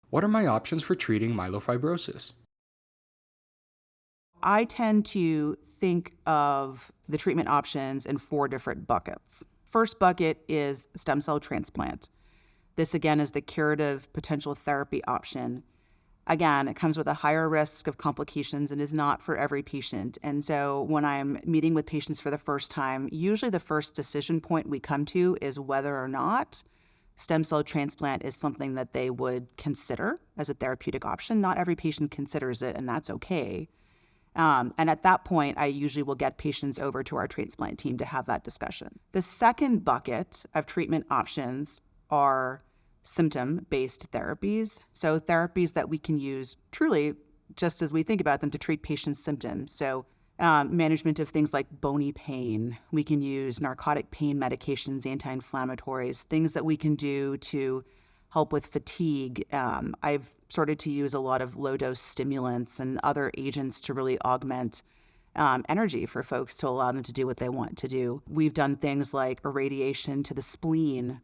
What are my options for treating myelofibrosis? I tend to think of the treatment options in four different buckets. First bucket is stem cell transplant. This, again, is the curative potential therapy option. Again, it comes with a higher risk of complications and is not for every patient. And so when I'm meeting with patients for the first time, usually the first decision point we come to is whether or not stem cell transplant is something that they would consider as a therapeutic option. Not every patient considers it, and that's okay. And at that point, I usually will get patients over to our transplant team to have that discussion. The second bucket of treatment options are symptom-based therapies. So therapies that we can use truly just as we think about them to treat patients' symptoms. So management of things like bony pain. We can use narcotic pain medications, anti-inflammatories, things that we can do to help with fatigue. I've started to use a lot of low-dose stimulants and other agents to really augment energy for folks to allow them to do what they want to do. We've done things like irradiation to the spleen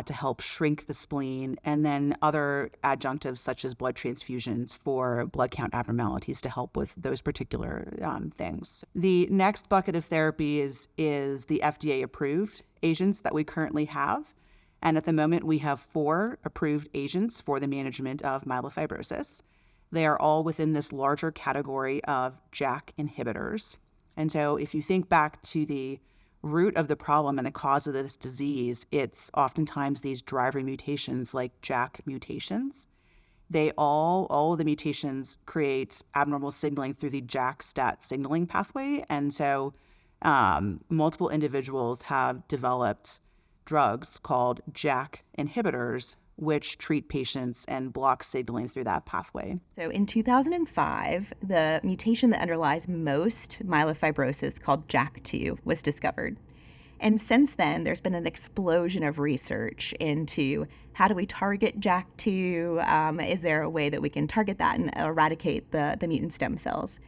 to help shrink the spleen, and then other adjunctives such as blood transfusions for blood count abnormalities to help with those particular things. The next bucket of therapies is the FDA-approved agents that we currently have. And at the moment, we have 4 approved agents for the management of myelofibrosis. They are all within this larger category of JAK inhibitors. And so if you think back to the root of the problem and the cause of this disease, it's oftentimes these driver mutations like JAK mutations. All of the mutations create abnormal signaling through the JAK-STAT signaling pathway. And so multiple individuals have developed drugs called JAK inhibitors, which treat patients and block signaling through that pathway. So in 2005, the mutation that underlies most myelofibrosis, called JAK2, was discovered. And since then, there's been an explosion of research into how do we target JAK2? Is there a way that we can target that and eradicate the mutant stem cells?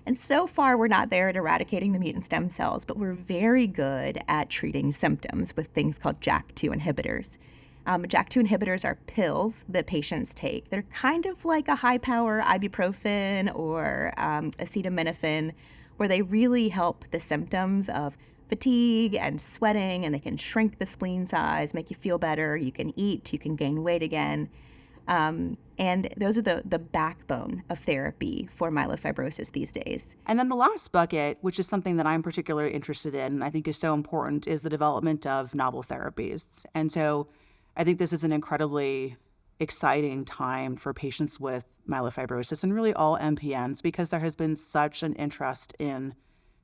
And so far, we're not there at eradicating the mutant stem cells, but we're very good at treating symptoms with things called JAK2 inhibitors. JAK2 inhibitors are pills that patients take. They're kind of like a high-power ibuprofen or acetaminophen, where they really help the symptoms of fatigue and sweating, and they can shrink the spleen size, make you feel better. You can eat, you can gain weight again. And those are the backbone of therapy for myelofibrosis these days. And then the last bucket, which is something that I'm particularly interested in and I think is so important, is the development of novel therapies. And so I think this is an incredibly exciting time for patients with myelofibrosis and really all MPNs, because there has been such an interest in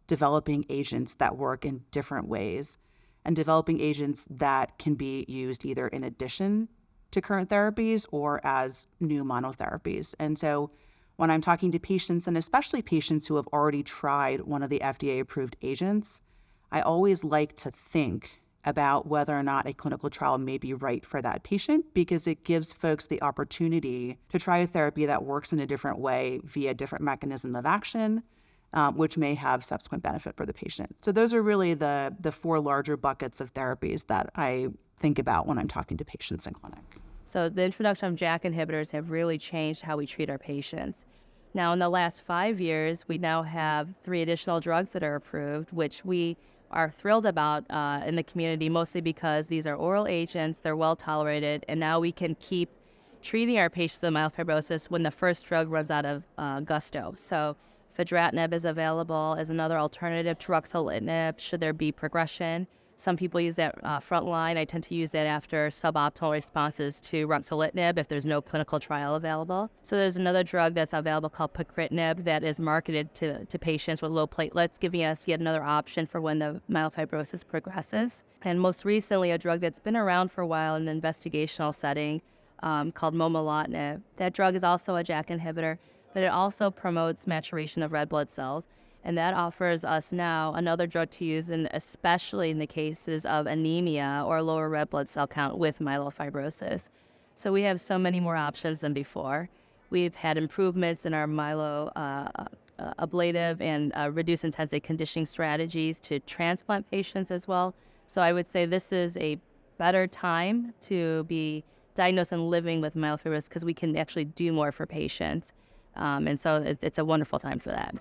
developing agents that work in different ways and developing agents that can be used either in addition to current therapies or as new monotherapies. And so when I'm talking to patients, and especially patients who have already tried one of the FDA-approved agents, I always like to think about whether or not a clinical trial may be right for that patient, because it gives folks the opportunity to try a therapy that works in a different way via different mechanism of action, which may have subsequent benefit for the patient. So those are really the 4 larger buckets of therapies that I think about when I'm talking to patients in clinic. So the introduction of JAK inhibitors have really changed how we treat our patients. Now, in the last 5 years, we now have 3 additional drugs that are approved, which we are thrilled about in the community, mostly because these are oral agents, they're well tolerated, and now we can keep treating our patients with myelofibrosis when the first drug runs out of gusto. So fedratinib is available as another alternative to ruxolitinib should there be progression. Some people use that frontline. I tend to use that after suboptimal responses to ruxolitinib if there's no clinical trial available. So there's another drug that's available called pacritinib that is marketed to patients with low platelets, giving us yet another option for when the myelofibrosis progresses. And most recently, a drug that's been around for a while in an investigational setting called momelotinib. That drug is also a JAK inhibitor, but it also promotes maturation of red blood cells. And that offers us now another drug to use, especially in the cases of anemia or lower red blood cell count with myelofibrosis. So we have so many more options than before. We've had improvements in our ablative and reduced intensity conditioning strategies to transplant patients as well. So I would say this is a better time to be diagnosed and living with myelofibrosis because we can actually do more for patients. And so it's a wonderful time for that.